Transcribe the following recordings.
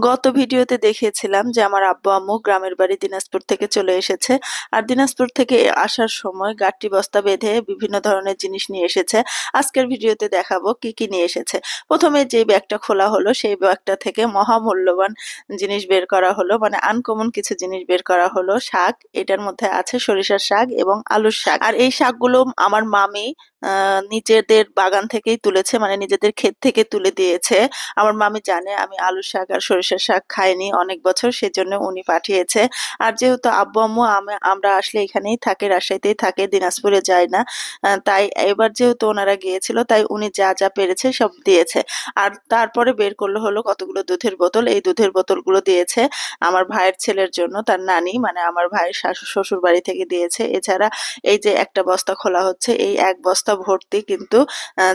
গত ভিডিওতে দেখিয়েছিলাম যে আমার আব্বু আম্মু গ্রামের বাড়ি দিনাজপুর থেকে চলে এসেছে। আর দিনাজপুর থেকে আসার সময় গাট্টি বস্তা বেঁধে বিভিন্ন ধরনের জিনিস নিয়ে এসেছে। আজকের ভিডিওতে দেখাবো কি কি নিয়ে এসেছে। প্রথমে যে ব্যাগটা খোলা হলো সেই ব্যাগটা থেকে মহামূল্যবান জিনিস বের করা হলো, মানে আনকমন কিছু জিনিস বের করা হলো। শাক, এটার মধ্যে আছে সরিষার শাক এবং আলুর শাক। আর এই শাকগুলো আমার মামি নিজেদের বাগান থেকেই তুলেছে, মানে নিজেদের ক্ষেত থেকে তুলে দিয়েছে। আমার মামি জানে আমি আলু শাক আর সরিষার শাক খাইনি অনেক বছর, সেজন্য উনি পাঠিয়েছে। আর যেহেতু আব্বু আম্মু আমরা আসলে এখানেই থাকে, রাজশাহীতেই থাকে, দিনাজপুরে যায় না। তাই এবার যেহেতু ওনারা গিয়েছিল তাই উনি যা যা পেরেছে সব দিয়েছে। আর তারপরে বের করলো হলো কতগুলো দুধের বোতল। এই দুধের বোতলগুলো দিয়েছে আমার ভাইয়ের ছেলের জন্য, তার নানি মানে আমার ভাইয়ের শ্বশুর বাড়ি থেকে দিয়েছে। এছাড়া এই যে একটা বস্তা খোলা হচ্ছে, এই এক বস্তা ভর্তি কিন্তু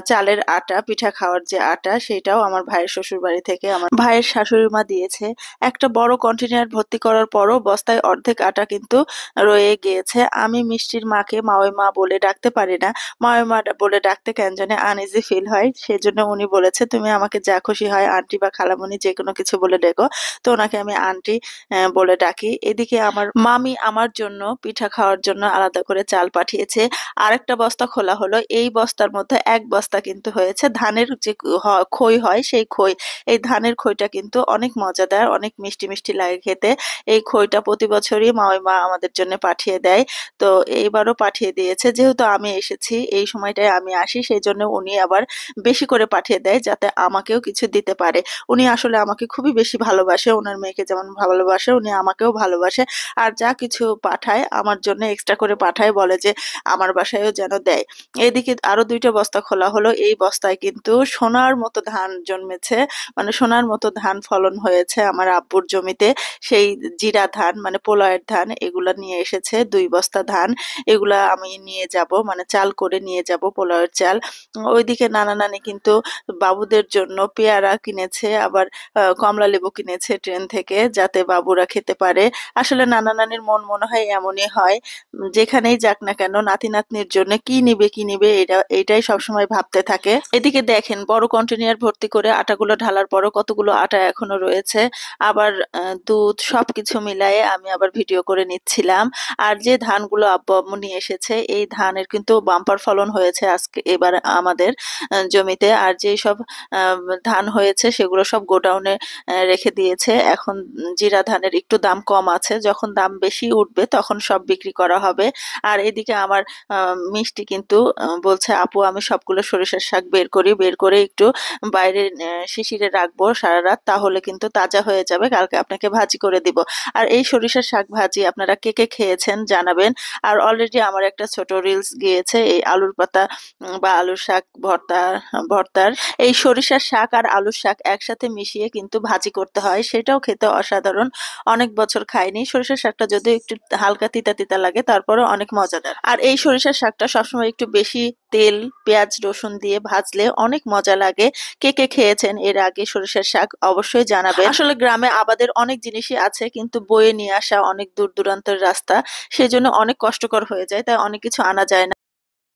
চালের আটা, পিঠা খাওয়ার যে আটা, সেটাও আমার ভাইয়ের শ্বশুর বাড়ি থেকে আমার ভাইয়ের শাশুড়ি মা দিয়েছে। একটা বড় কন্টেনার ভর্তি করার পরও বস্তায় অর্ধেক আটা কিন্তু রয়ে গিয়েছে। আমি মিষ্টির মাকে মাওই মা বলে ডাকতে পারি না। মাওই মা বলে ডাকতে কেন জানি আনইজি ফিল হয়, সেজন্য উনি বলেছে তুমি আমাকে যা খুশি হয় আন্টি বা খালামণি যে কোনো কিছু বলে ডেকো। তো ওনাকে আমি আন্টি বলে ডাকি। এদিকে আমার মামি আমার জন্য পিঠা খাওয়ার জন্য আলাদা করে চাল পাঠিয়েছে। আরেকটা বস্তা খোলা হলো। এই বস্তার মধ্যে এক বস্তা কিন্তু হয়েছে ধানের যে খই হয়, সেই খই। এই ধানের খইটা কিন্তু অনেক মজাদার, অনেক মিষ্টি মিষ্টি লাগে খেতে। এই খইটা প্রতি বছরই মাওই মা আমাদের জন্য পাঠিয়ে দেয়। তো এইবারও পাঠিয়ে দিয়েছে। যেহেতু আমি এসেছি এই সময়টায়, আমি আসি, সেই জন্য উনি আবার বেশি করে পাঠিয়ে দেয় যাতে আমাকেও কিছু দিতে পারে। উনি আসলে আমাকে খুবই বেশি ভালোবাসে, ওনার মেয়েকে যেমন ভালোবাসে উনি আমাকেও ভালোবাসে। আর যা কিছু পাঠায় আমার জন্য এক্সট্রা করে পাঠায়, বলে যে আমার বাসায়ও যেন দেয়। এদিকে আরো দুইটা বস্তা খোলা হলো। এই বস্তায় কিন্তু সোনার মতো ধান জন্মেছে, মানে সোনার মতো ধান ফলন হয়েছে আমার আব্বুর জমিতে। সেই জিরা ধান মানে পোলয়ের ধান, এগুলা নিয়ে এসেছে 2 বস্তা ধান। এগুলা আমি নিয়ে যাব, মানে চাল করে নিয়ে যাব, পোলয়ের চাল। ওইদিকে নানা নানি কিন্তু বাবুদের জন্য পেয়ারা কিনেছে, আবার কমলা লেবু কিনেছে ট্রেন থেকে, যাতে বাবুরা খেতে পারে। আসলে নানা নানির মন মনে হয় এমনই হয়, যেখানেই যাক না কেন নাতি নাতনির জন্য কি নিবে কি নিবে এইটাই সবসময় ভাবতে থাকে। এদিকে দেখেন বড় কন্টেনার ভর্তি করে আটাগুলো ঢালার পরও কতগুলো আটা এখনো রয়েছে। আবার দুধ সবকিছু মিলায়ে আমি আবার ভিডিও করে নিচ্ছিলাম। আর যে ধানগুলো আব্বু আম্মু নিয়ে এসেছে, এই ধানের কিন্তু বাম্পার ফলন হয়েছে আজকে এবার আমাদের জমিতে। আর যে সব আহ, ধান হয়েছে সেগুলো সব গোডাউনে রেখে দিয়েছে। এখন জিরা ধানের একটু দাম কম আছে, যখন দাম বেশি উঠবে তখন সব বিক্রি করা হবে। আর এদিকে আমার মিষ্টি কিন্তু বলছে আপু আমি সবগুলো সরিষার শাক বের করি, বের করে একটু বাইরে শিশিরে রাখবো সারা রাত, তাহলে কিন্তু তাজা হয়ে যাবে, কালকে আপনাকে ভাজি করে দিব। আর এই সরিষার শাক ভাজি আপনারা কে কে খেয়েছেন জানাবেন। আর অলরেডি আমার একটা ছোট রিলস গিয়েছে এই আলুর পাতা বা আলুর শাক ভর্তার। এই সরিষার শাক আর আলুর শাক একসাথে মিশিয়ে কিন্তু ভাজি করতে হয়, সেটাও খেতে অসাধারণ। অনেক বছর খাইনি। সরিষার শাকটা যদিও একটু হালকা তিতা তিতা লাগে, তারপরে অনেক মজাদার। আর এই সরিষার শাকটা সবসময় একটু বেশি তেল, পেঁয়াজ, রসুন দিয়ে ভাজলে অনেক মজা লাগে। কে কে খেয়েছেন এর আগে সরিষার শাক অবশ্যই জানাবেন। আসলে গ্রামে আবাদের অনেক জিনিসই আছে, কিন্তু বয়ে নিয়ে আসা অনেক দূর দূরান্তের রাস্তা, সেজন্য অনেক কষ্টকর হয়ে যায়, তাই অনেক কিছু আনা যায় না।